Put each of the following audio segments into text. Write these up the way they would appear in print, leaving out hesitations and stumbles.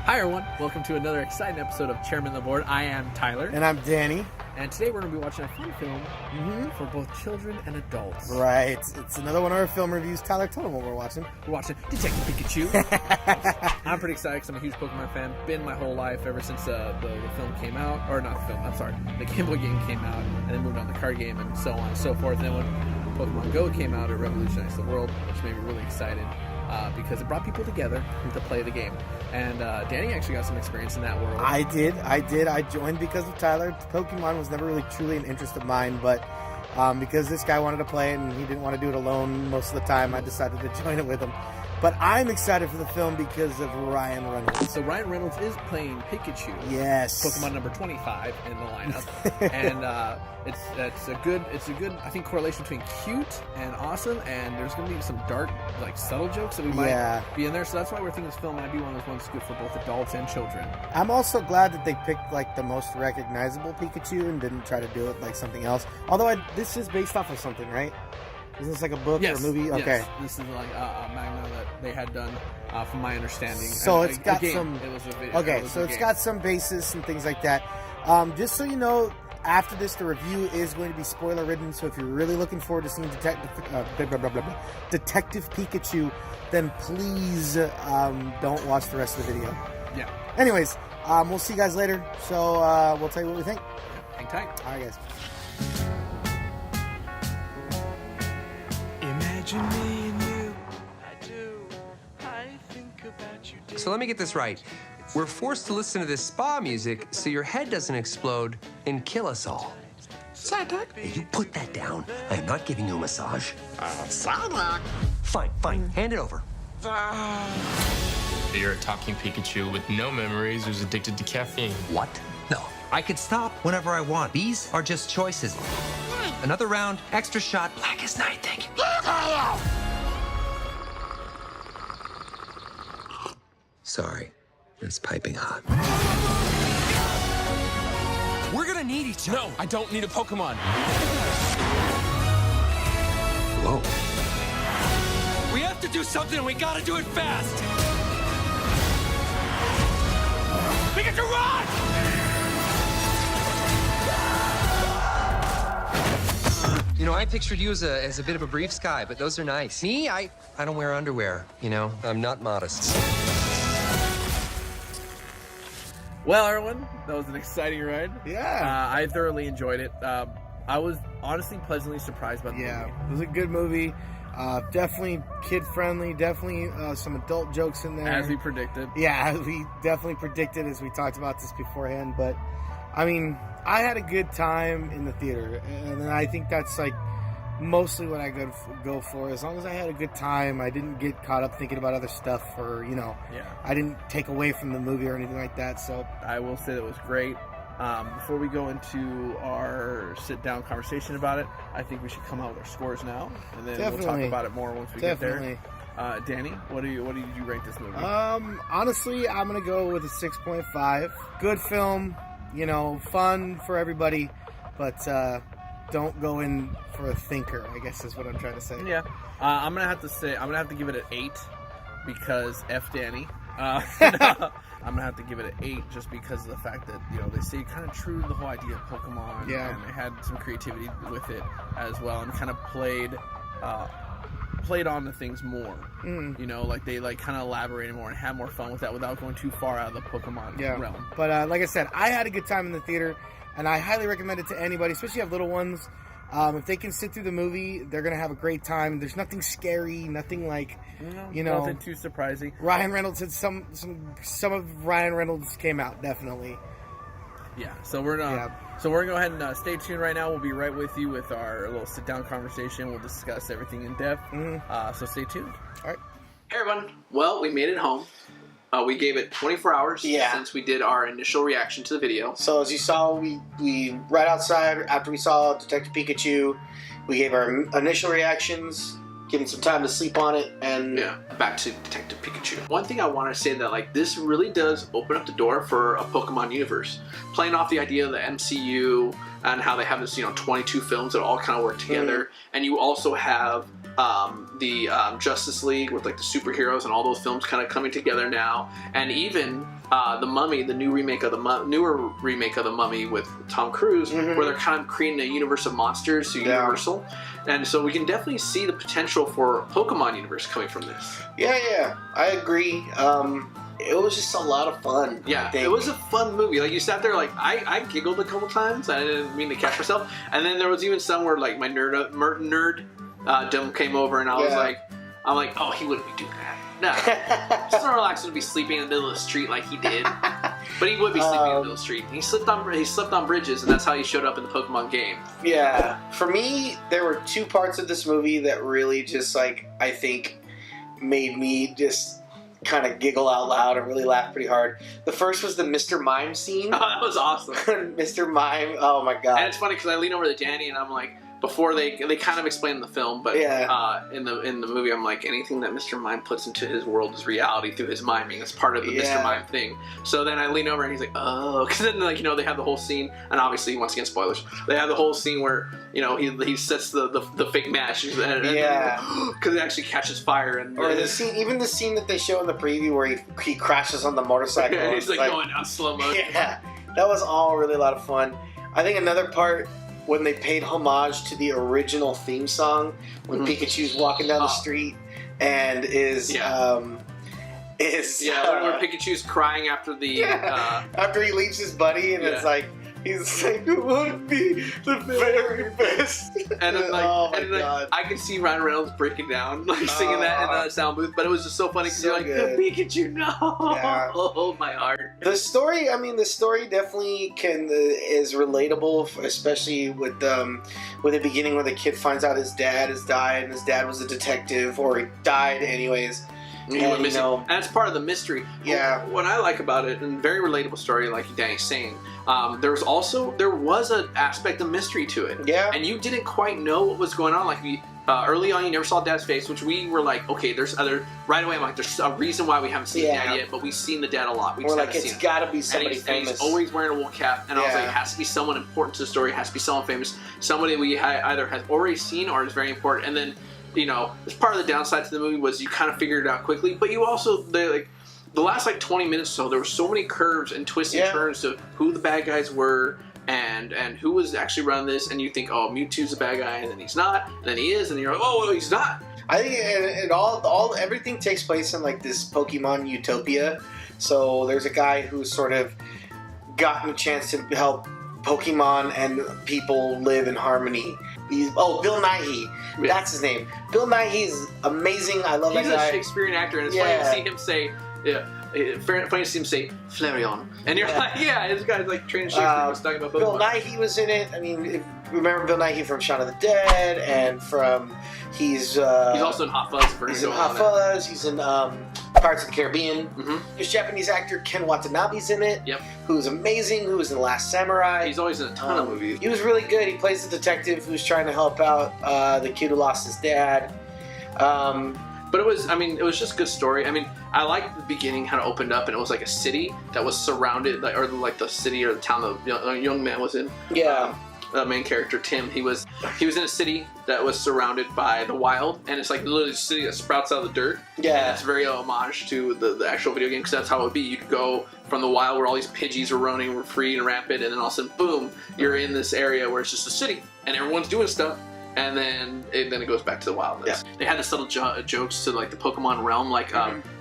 Hi everyone, welcome to another exciting episode of Chairmen on the Board. I am Tyler. And I'm Danny. And today we're going to be watching a fun film for both children and adults. Right. It's another one of our film reviews. Tyler, tell them what we're watching. We're watching Detective Pikachu. I'm pretty excited because I'm a huge Pokemon fan. Been my whole life ever since the film came out. Or not the film, I'm sorry. The Game Boy game came out and then moved on to the card game and so on and so forth. And then when Pokemon Go came out, it revolutionized the world, which made me really excited. Because it brought people together to play the game. And Danny actually got some experience in that world. I did. I joined because of Tyler. Pokemon was never really truly an interest of mine, but because this guy wanted to play it and he didn't want to do it alone most of the time, I decided to join it with him. But I'm excited for the film because of Ryan Reynolds. So Ryan Reynolds is playing Pikachu. Yes. Pokemon number 25 in the lineup. And it's a good I think correlation between cute and awesome, and there's going to be some dark, like subtle jokes that we might be in there. So that's why we're thinking this film might be one of those ones good for both adults and children. I'm also glad that they picked like the most recognizable Pikachu and didn't try to do it like something else. Although this is based off of something, right? Is this like a book or a movie? Okay. Yes. This is like a manga that they had done, from my understanding. So and it's got some. It was a video. Okay, so it's got some basis and things like that. Just so you know, after this, the review is going to be spoiler ridden. So if you're really looking forward to seeing Detective Pikachu, then please don't watch the rest of the video. Yeah. Anyways, we'll see you guys later. So we'll tell you what we think. Hang tight. All right, guys. Imagine me and you. I do. I think about you daily. So let me get this right. We're forced to listen to this spa music so your head doesn't explode and kill us all. Psyduck. Hey, you put that down. I am not giving you a massage. Psyduck. Fine. Hand it over. You're a talking Pikachu with no memories who's addicted to caffeine. What? No. I could stop whenever I want. These are just choices. Another round, extra shot, black as night, thank you. Sorry, it's piping hot. We're gonna need each other. No, I don't need a Pokemon. Whoa. We have to do something and we gotta do it fast. Pikachu, run! You know, I pictured you as a bit of a briefs guy, but those are nice. Me, I don't wear underwear, you know? I'm not modest. Well, everyone, that was an exciting ride. Yeah. I thoroughly enjoyed it. I was honestly pleasantly surprised by the movie. It was a good movie. Definitely kid-friendly. Definitely some adult jokes in there. As we predicted. Yeah, as we definitely predicted as we talked about this beforehand. But, I mean, I had a good time in the theater. And I think that's, like, mostly what I go for. As long as I had a good time, I didn't get caught up thinking about other stuff or, you know. Yeah. I didn't take away from the movie or anything like that. So I will say that was great. Before we go into our sit-down conversation about it, I think we should come out with our scores now, and then we'll talk about it more once we get there. Danny, what did you rate this movie? Honestly, I'm gonna go with a 6.5. Good film, you know, fun for everybody, but don't go in for a thinker, I guess is what I'm trying to say. Yeah, I'm gonna have to give it an 8 because F Danny. I'm gonna have to give it an 8 just because of the fact that, you know, they stayed kind of true to the whole idea of Pokemon, and they had some creativity with it as well, and kind of played on the things more. You know, like they kind of elaborated more and had more fun with that without going too far out of the Pokemon realm. But like I said, I had a good time in the theater, and I highly recommend it to anybody, especially if you have little ones. If they can sit through the movie, they're going to have a great time. There's nothing scary, nothing like, you know. Nothing too surprising. Ryan Reynolds had some of Ryan Reynolds came out, definitely. Yeah, so we're going to go ahead and stay tuned right now. We'll be right with you with our little sit-down conversation. We'll discuss everything in depth. So stay tuned. All right. Hey, everyone. Well, we made it home. We gave it 24 hours since we did our initial reaction to the video. So as you saw, we right outside after we saw Detective Pikachu, we gave our initial reactions, giving some time to sleep on it, and back to Detective Pikachu. One thing I want to say that this really does open up the door for a Pokemon universe, playing off the idea of the MCU and how they have this 22 films that all kind of work together, and you also have the Justice League with like the superheroes and all those films kind of coming together now, and even the Mummy, the newer remake of the Mummy with Tom Cruise, where they're kind of creating a universe of monsters to Universal, and so we can definitely see the potential for Pokemon universe coming from this. Yeah, I agree. It was just a lot of fun. Yeah, it was a fun movie. Like, you sat there, like, I giggled a couple times. I didn't mean to catch myself. And then there was even some where, like, my nerd came over, and I was like, oh, he wouldn't be doing that. No. Snorlax would be sleeping in the middle of the street like he did. But he would be sleeping in the middle of the street. He slipped on bridges, and that's how he showed up in the Pokemon game. Yeah. For me, there were two parts of this movie that really just, like, I think made me just kind of giggle out loud and really laugh pretty hard. The first was the Mr. Mime scene. Oh, that was awesome. Mr. Mime, oh my god. And it's funny because I lean over to Danny and I'm like, before they kind of explain in the film, but in the movie I'm like, anything that Mr. Mime puts into his world is reality through his miming. It's part of the Mr. Mime thing. So then I lean over and he's like, oh, because then, like, you know, they have the whole scene, and obviously, once again, spoilers, they have the whole scene where, you know, he sets the fake match, because it actually catches fire. And or the scene, even the scene that they show in the preview where he crashes on the motorcycle. And he's like going down slow motion. Yeah, that was all really a lot of fun. I think another part, when they paid homage to the original theme song, when Pikachu's walking down the street and where Pikachu's crying after the after he leaves his buddy, and it's like, he's like, it would be the very best. And then, like, oh my God. I could see Ryan Reynolds breaking down, like, singing that in the sound booth, but it was just so funny because you're like, Pikachu, no! Yeah. Oh, my heart. The story definitely is relatable, especially with the beginning where the kid finds out his dad has died, and his dad was a detective, or he died anyways. And that's part of the mystery. Yeah. What I like about it, and very relatable story, like Danny's saying, there was an aspect of mystery to it. Yeah. And you didn't quite know what was going on. Like, early on, you never saw Dad's face, which we were like, okay, right away I'm like, there's a reason why we haven't seen Dad yet, but we've seen the Dad a lot. We're like, it's gotta be somebody famous. And he's always wearing a wool cap, and I was like, it has to be someone important to the story, it has to be someone famous, somebody we either has already seen or is very important. And then, you know, as part of the downside to the movie was you kind of figured it out quickly, but you also, the last like 20 minutes or so, there were so many curves and twists and turns to who the bad guys were and who was actually running this, and you think, oh, Mewtwo's the bad guy, and then he's not, and then he is, and you're like, oh, well, he's not. I think everything takes place in like this Pokemon utopia. So there's a guy who's sort of gotten a chance to help Pokemon and people live in harmony. Bill Nighy. Yeah. That's his name. Bill Nighy is amazing. I love that guy. He's a Shakespearean actor, and it's funny to see him say, funny to see him say Flareon. And you're like, this guy's like training Shakespeare was talking about Pokemon. Bill Nighy was in it. I mean, remember Bill Nighy from Shaun of the Dead, and from he's also in Hot Fuzz. He's in Hot Fuzz. He's in Pirates of the Caribbean. There's Japanese actor Ken Watanabe's in it. Yep. Who's amazing. Who was in The Last Samurai. He's always in a ton of movies. He was really good. He plays the detective who's trying to help out the kid who lost his dad. But it was just a good story. I mean, I liked the beginning, how it opened up, and it was like a city that was surrounded, or like the city or the town the young man was in. Yeah. The main character, Tim, he was in a city that was surrounded by the wild, and it's like literally a city that sprouts out of the dirt. Yeah. And it's very homage to the actual video game, because that's how it would be. You'd go from the wild where all these Pidgeys are running free and rampant, and then all of a sudden, boom, you're in this area where it's just a city, and everyone's doing stuff. And then it goes back to the wildness. Yeah. They had the subtle jokes to like the Pokemon realm, like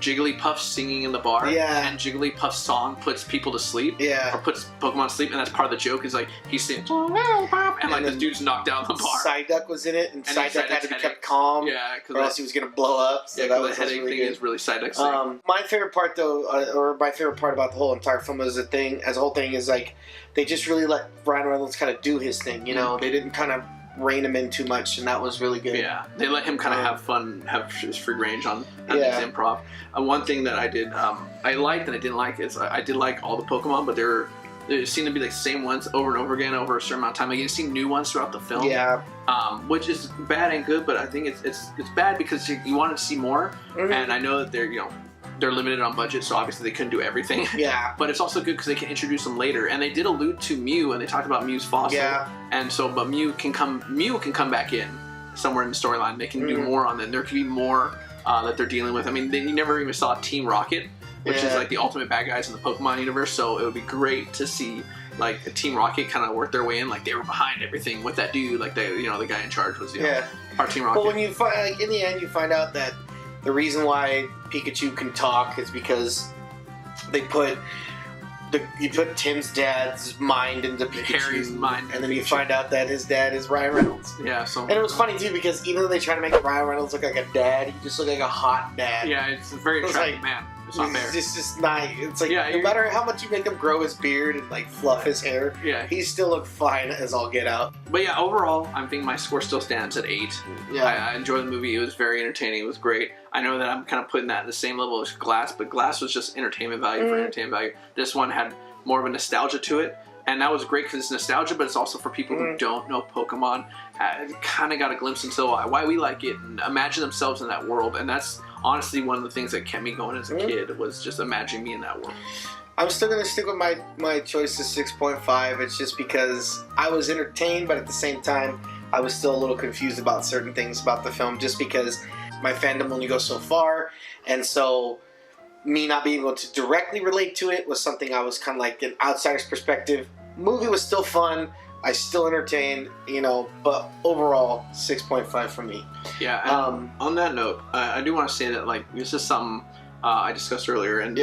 Jigglypuff singing in the bar. Yeah. And Jigglypuff's song puts people to sleep. Yeah. Or puts Pokemon to sleep, and that's part of the joke. Is like he's saying, and like this dude's knocked down the bar. Psyduck was in it, and Psyduck had to be kept calm. Yeah, or else he was gonna blow up. So that was the headache really thing good. is really Psyduck's thing. My favorite part, though, or my favorite part about the whole entire film as a whole thing, is like they just really let Ryan Reynolds kind of do his thing. You know, they didn't kind of rein him in too much, and that was really good. Yeah, they let him kind of have fun, have his free range on his improv. One thing that I did, I liked and I didn't like is I did like all the Pokemon, but they seemed to be like the same ones over and over again over a certain amount of time. Like you see new ones throughout the film. Yeah. Which is bad and good, but I think it's bad because you want to see more, and I know that they're limited on budget, so obviously they couldn't do everything. Yeah. But it's also good because they can introduce them later, and they did allude to Mew, and they talked about Mew's fossil. Yeah. And so, but Mew can come back in somewhere in the storyline. They can do more on that. There could be more that they're dealing with. I mean, you never even saw Team Rocket, which is like the ultimate bad guys in the Pokemon universe. So it would be great to see like a Team Rocket kind of work their way in. Like they were behind everything with that dude. Like the guy in charge was our Team Rocket. But when you find, like, in the end, you find out that the reason why Pikachu can talk is because they put Tim's dad's mind into Pikachu, Harry's mind, and then you find out that his dad is Ryan Reynolds. Yeah, so and it was funny too because even though they try to make Ryan Reynolds look like a dad, he just looked like a hot dad. Yeah, it's a very attractive man. It's not fair. It's just not. It's like no matter how much you make him grow his beard and like fluff his hair, he still look fine as all get out. But yeah, overall, I'm thinking my score still stands at 8. Yeah, I enjoyed the movie. It was very entertaining. It was great. I know that I'm kind of putting that at the same level as Glass, but Glass was just entertainment value for entertainment value. This one had more of a nostalgia to it, and that was great because it's nostalgia, but it's also for people who don't know Pokemon. Kind of got a glimpse into why we like it and imagine themselves in that world, and that's honestly one of the things that kept me going as a kid, was just imagining me in that world. I'm still going to stick with my choice of 6.5. It's just because I was entertained, but at the same time, I was still a little confused about certain things about the film, just because my fandom only goes so far, and so me not being able to directly relate to it was something I was kind of like an outsider's perspective. Movie was still fun. I still entertained, but overall, 6.5 for me. Yeah, and on that note, I do want to say that, like, this is something I discussed earlier, and,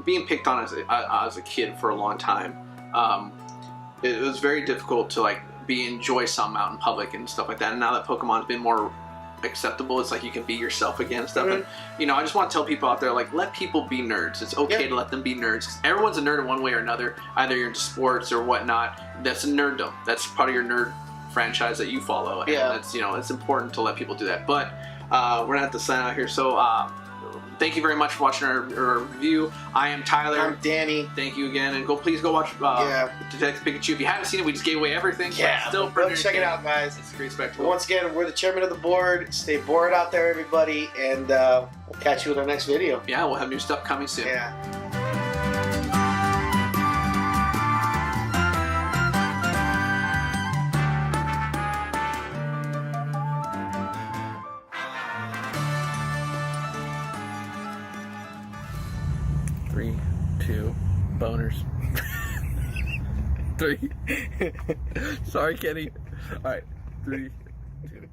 being picked on as a kid for a long time, it was very difficult to, like, enjoy something out in public and stuff like that. And now that Pokemon's been more acceptable, it's like you can be yourself again and stuff. And I just want to tell people out there, like, let people be nerds. It's okay to let them be nerds, because everyone's a nerd in one way or another. Either you're into sports or whatnot. That's a nerddom. That's part of your nerd franchise that you follow, and that's it's important to let people do that. But we're gonna have to sign out here, so thank you very much for watching our review. I am Tyler. I'm Danny. Thank you again, and please go watch Detective Pikachu. If you haven't seen it, we just gave away everything. Yeah, still go check it out, guys. It's a great spectacle. Once again, we're the chairman of the board. Stay bored out there, everybody, and we'll catch you with our next video. Yeah, we'll have new stuff coming soon. Yeah. Three, 2, boners. 3. Sorry, Kenny. All right, 3, 2.